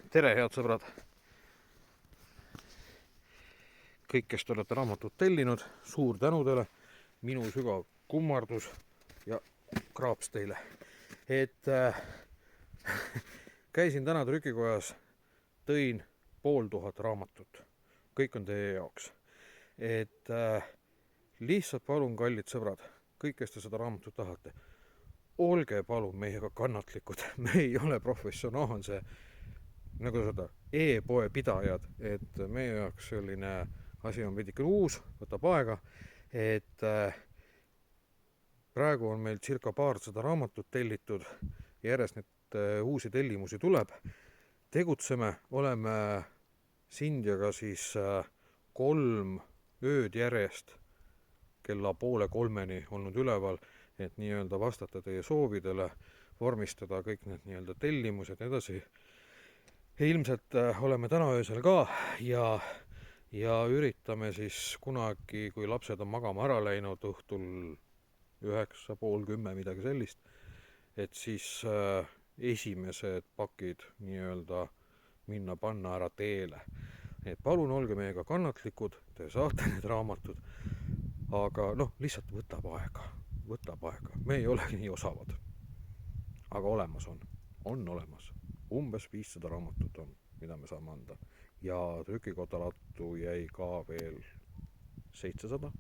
Tere, head sõbrad! Kõik, kes te olete raamatut tellinud, suur tänu teile, minu sügav kummardus ja kraaps teile. Käisin täna trükikojas, tõin 500 raamatut. Kõik on teie jaoks. Lihtsalt palun, kallid sõbrad, kõik, kes te seda raamatut tahate, olge palun meiega kannatlikud. Me ei ole professionaalse nagu seda e-poe pidajad, et meie jaoks selline asi on veidike uus, võtab aega, praegu on meil circa paarsada raamatut tellitud, järjest need uusi tellimusi tuleb. Tegutseme, oleme Sindjaga siis 3 ööd järjest kella 2:30 olnud üleval, et nii-öelda vastata teie soovidele, vormistada kõik need nii-öelda tellimused ja edasi. Ilmselt oleme täna öösel ka ja üritame siis kunagi, kui lapsed on magama ära läinud õhtul 9:30, midagi sellist, et siis esimesed pakid nii-öelda minna panna ära teele. Et palun olge meiega kannatlikud, te saate need raamatud, aga lihtsalt võtab aega. Me ei ole nii osavad, aga olemas on olemas. Umbes 500 raamatut on, mida me saame anda. Ja trükikotalattu jäi ka veel 700,